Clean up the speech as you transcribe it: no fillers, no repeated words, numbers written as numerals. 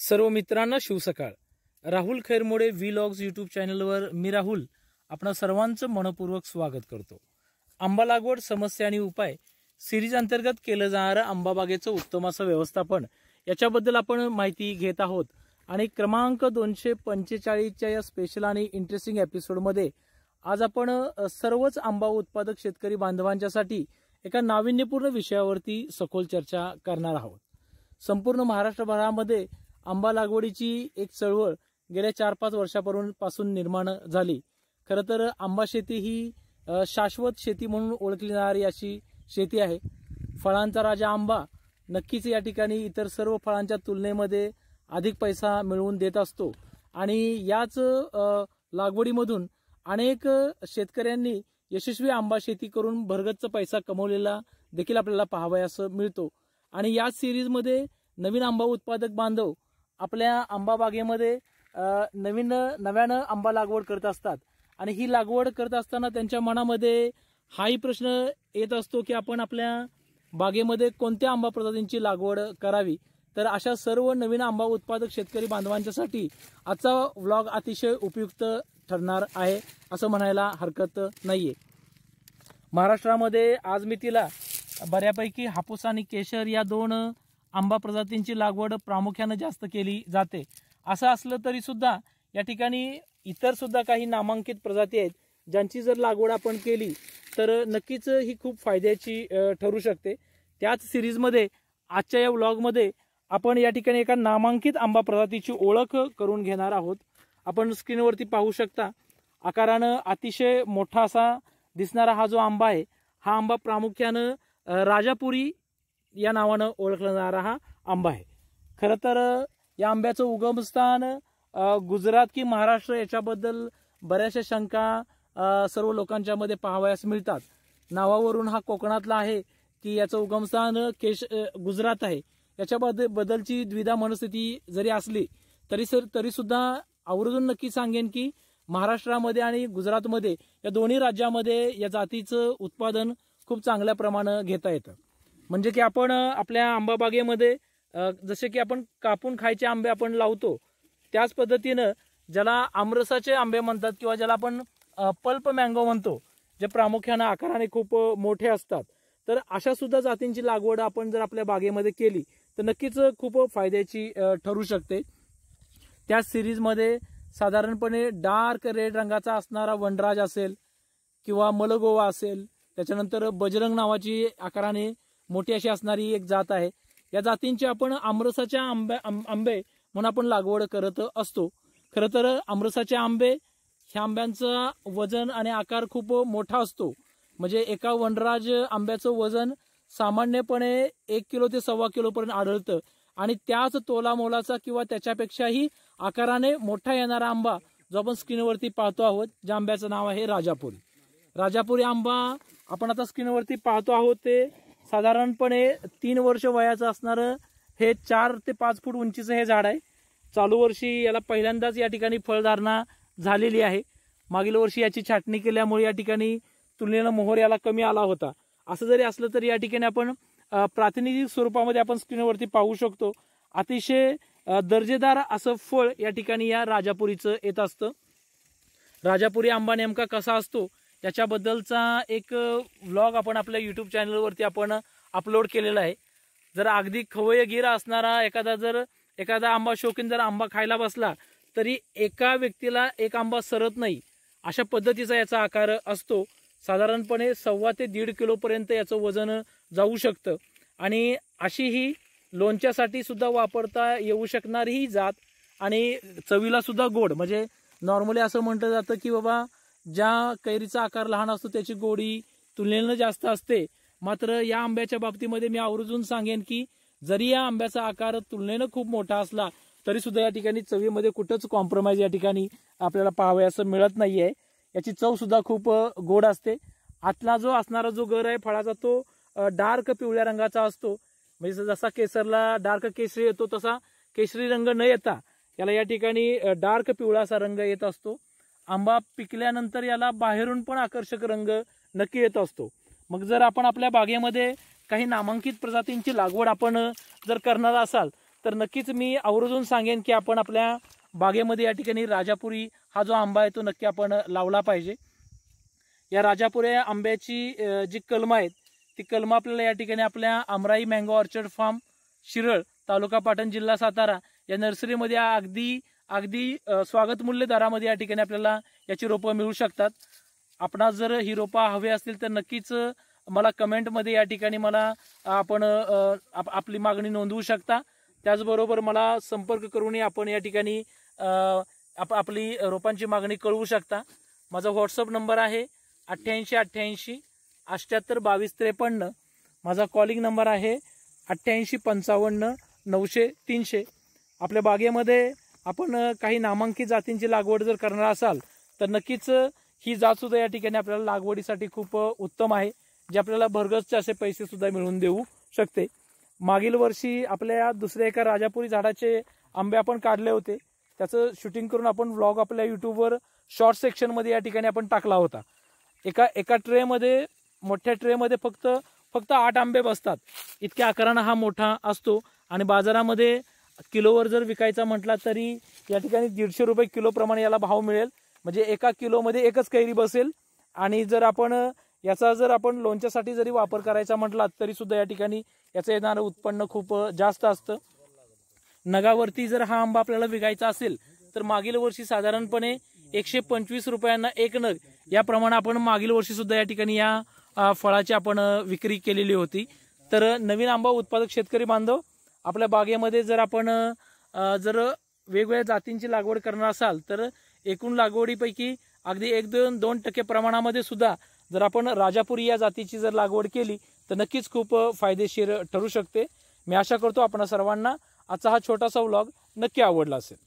सर्व मित्रांना शिवसकाळ. Rahul Khairmode vlogs YouTube चॅनलवर मी राहुल आपणा सर्वांचं मनपूर्वक स्वागत करतो. आंबा लागवड समस्या आणि उपाय सिरीज अंतर्गत केलं जाणारं आंबा बागेचं उत्तम असं व्यवस्थापन याच्याबद्दल आपण माहिती घेत आहोत. आणि क्रमांक 245च्या या स्पेशल आणि इंटरेस्टिंग एपिसोडमध्ये आज आपण सर्वच आंबा उत्पादक शेतकरी बांधवांच्यासाठी एका नाविन्यपूर्ण विषयावरती सखोल चर्चा करणार आहोत. संपूर्ण महाराष्ट्रभरामध्ये आंबा लागवडीची एक चळवळ गेल्या 4-5 वर्षापासून निर्माण झाली. खरं तर आंबा शेती ही शाश्वत शेती म्हणून ओळखली जाणारी अशी शेती आहे. फळांचा राजा आंबा नक्कीच या ठिकाणी इतर सर्व फळांच्या तुलनेमध्ये अधिक पैसा मिळवून देत असतो. आणि याच लागवडीमधून अनेक शेतकऱ्यांनी यशस्वी आंबा शेती करून भरगच्च पैसा कमवलेला देखील आपल्याला पाहावयास मिळतो. आणि या सिरीजमध्ये नवीन आंबा उत्पादक बांधव आपल्या आंबा बागेमध्ये नव्यानं आंबा लागवड करत असतात. आणि ही लागवड करत असताना त्यांच्या मनामध्ये हाही प्रश्न येत असतो की आपण आपल्या बागेमध्ये कोणत्या आंबा प्रजातींची लागवड करावी. तर अशा सर्व नवीन आंबा उत्पादक शेतकरी बांधवांच्यासाठी आजचा व्लॉग अतिशय उपयुक्त ठरणार आहे असं म्हणायला हरकत नाहीये. महाराष्ट्रामध्ये आज मितीला बऱ्यापैकी हापूस आणि केशर या 2 आंबा प्रजातींची लागवड प्रामुख्याने जास्त केली जाते. असं असलं तरी सुद्धा या ठिकाणी इतर सुद्धा काही नामांकित प्रजाती आहेत ज्यांची जर लागवड आपण केली तर नक्कीच ही खूप फायद्याची ठरू शकते. त्याच सिरीजमध्ये आजच्या या व्लॉगमध्ये आपण या ठिकाणी एका नामांकित आंबा प्रजातीची ओळख करून घेणार आहोत. आपण स्क्रीनवरती पाहू शकता आकारानं अतिशय मोठा असा दिसणारा हा जो आंबा आहे, हा आंबा प्रामुख्यानं राजापुरी या नावानं ओळखला जाणारा हा आंबा आहे. खरं तर या आंब्याचं उगमस्थान गुजरात की महाराष्ट्र याच्याबद्दल बऱ्याचशा शंका सर्व लोकांच्या मध्ये पाहावयास मिळतात. नावावरून हा कोकणातला आहे की याचं उगमस्थान गुजरात आहे याच्याबद्दलची द्विधा मनस्थिती जरी असली तरी सुद्धा आवर्जून नक्की सांगेन की महाराष्ट्रामध्ये आणि गुजरातमध्ये या दोन्ही राज्यामध्ये या जातीचं उत्पादन खूप चांगल्या प्रमाणात घेता येतं. म्हणजे की आपण आपल्या आंबा बागेमध्ये जसे की आपण कापून खायचे आंबे आपण लावतो त्याच पद्धतीनं ज्याला आमरसाचे आंबे म्हणतात किंवा ज्याला आपण पल्प मँगो म्हणतो, जे प्रामुख्याने आकाराने खूप मोठे असतात, तर अशा सुद्धा जातींची लागवड आपण जर आपल्या बागेमध्ये केली तर नक्कीच खूप फायद्याची ठरू शकते. त्या सिरीजमध्ये साधारणपणे डार्क रेड रंगाचा असणारा वनराज असेल किंवा मलगोवा असेल, त्याच्यानंतर बजरंग नावाची आकाराने मोठी अशी असणारी एक जात आहे. या जातींची आपण आमरसाच्या आंबे म्हणून आपण लागवड करत असतो. खरं तर आमरसाचे आंबे ह्या आंब्यांचा वजन आणि आकार खूप मोठा असतो. म्हणजे एका वनराज आंब्याचं वजन सामान्यपणे 1 किलो ते 1.25 किलो पर्यंत आढळतं. आणि त्याच तोला मोलाचा किंवा त्याच्यापेक्षाही आकाराने मोठा येणारा आंबा जो आपण स्क्रीनवरती पाहतो आहोत, ज्या आंब्याचं नाव आहे राजापुरी. राजापुरी आंबा आपण आता स्क्रीनवरती पाहतो आहोत ते साधारणपणे 3 वर्ष वयाचं असणारं हे 4 ते 5 फूट उंचीचं हे झाड आहे. चालू वर्षी याला पहिल्यांदाच या ठिकाणी फळधारणा झालेली आहे. मागील वर्षी याची छाटणी केल्यामुळे या ठिकाणी तुलनेनं मोहर याला कमी आला होता. असं जरी असलं तरी या ठिकाणी आपण प्रातिनिधिक स्वरूपामध्ये आपण स्क्रीनवरती पाहू शकतो अतिशय दर्जेदार असं फळ या ठिकाणी या राजापुरीचं येत असतं. राजापुरी आंबा नेमका कसा असतो याच्याबद्दलचा एक व्लॉग आपण आपल्या यूट्यूब चॅनलवरती आपण अपलोड केलेला आहे. जर अगदी खवय्यगीर असणारा एखादा आंबा शौकीन जर आंबा खायला बसला तरी एका व्यक्तीला एक आंबा सरत नाही अशा पद्धतीचा याचा आकार असतो. साधारणपणे 1.25 ते 1.5 किलो पर्यंत याचं वजन जाऊ शकतं. आणि अशी ही लोणच्यासाठी सुद्धा वापरता येऊ शकणारी ही जात आणि चवीला सुद्धा गोड. म्हणजे नॉर्मली असं म्हटलं जातं की बाबा ज्या कैरीचा आकार लहान असतो त्याची गोडी तुलनेनं जास्त असते. मात्र या आंब्याच्या बाबतीमध्ये मी आवर्जून सांगेन की जरी या आंब्याचा आकार तुलनेनं खूप मोठा असला तरी सुद्धा या ठिकाणी चवीमध्ये कुठंच कॉम्प्रोमाइज या ठिकाणी आपल्याला पाहावयास मिळत नाहीये. याची चव सुद्धा खूप गोड असते. आतला जो असणारा जो गर आहे फळाचा तो डार्क पिवळ्या रंगाचा असतो. म्हणजे जसा केसरला डार्क केशरी येतो तसा केशरी रंग न येता याला या ठिकाणी डार्क पिवळा असा रंग येत असतो. आंबा पिकल्यानंतर याला बाहेरून पण आकर्षक रंग नक्की येत असतो. मग जर आपण आपल्या बागेमध्ये काही नामांकित प्रजातींची लागवड आपण जर करणार असाल तर नक्कीच मी आवर्जून सांगेन की आपण आपल्या बागेमध्ये या ठिकाणी राजापुरी हा जो आंबा आहे तो नक्की आपण लावला पाहिजे। या राजापुरी आंब्याची जी कलमं आहेत ती कलमं आपल्याला या ठिकाणी आपल्या अमराई मँगो ऑर्चर्ड फार्म शिरळ तालुका पाटण जिल्हा सातारा या नर्सरीमध्ये अगदी स्वागत मूल्य दरामध्ये या ठिकाणी आपल्याला याची रोपं मिळू शकतात। आपणास जर ही रोपं हवी असतील तर नक्कीच मला कमेंटमध्ये या ठिकाणी मला आपण आपली मागणी नोंदवू शकता। त्याचबरोबर मला संपर्क करूनही आपण या ठिकाणी आपली रोपांची मागणी कळवू शकता। माझा व्हॉट्सअप नंबर आहे 8888 78 22 53। माझा कॉलिंग नंबर आहे 88 55 900 300। आपल्या बागेमध्ये आपण काही नामांकित जातींची लागवड जर करणार असाल तर नक्कीच ही जात सुद्धा या ठिकाणी आपल्याला लागवडीसाठी खूप उत्तम आहे, जे आपल्याला भरगच्च असे पैसे सुद्धा मिळवून देऊ शकते। मागील वर्षी आपल्या दुसऱ्या एका राजापुरी झाडाचे आंबे आपण काढले होते, त्याचं शूटिंग करून आपण व्लॉग आपल्या यूट्यूबवर शॉर्ट सेक्शनमध्ये या ठिकाणी आपण टाकला होता। एका ट्रेमध्ये मोठ्या ट्रेमध्ये फक्त 8 आंबे बसतात, इतक्या आकाराने हा मोठा असतो आणि बाजारामध्ये किलोवर जर विकायचा म्हटला तरी या ठिकाणी 150 रुपये किलो प्रमाणे याला भाव मिळेल। म्हणजे एका किलोमध्ये एकच कैरी बसेल आणि जर आपण लोणच्यासाठी जरी वापर करायचा म्हटला तरी सुद्धा या ठिकाणी याचं येणारं उत्पन्न खूप जास्त असतं। नगावरती जर हा आंबा आपल्याला विकायचा असेल तर मागील वर्षी साधारणपणे 125 रुपयांना एक नग याप्रमाणे आपण मागील वर्षी सुद्धा या ठिकाणी या फळाची आपण विक्री केलेली होती। तर नवीन आंबा उत्पादक शेतकरी बांधव आपल्या बागेमध्ये जर आपण वेगवेगळ्या जातींची लागवड करणार असाल तर एकूण लागवडीपैकी अगदी 1-2% प्रमाणामध्ये सुद्धा जर आपण राजापुरी या जातीची जर लागवड केली तर नक्कीच खूप फायदेशीर ठरू शकते। मी आशा करतो आपण सर्वांना आजचा हा छोटासा व्लॉग नक्की आवडला असेल।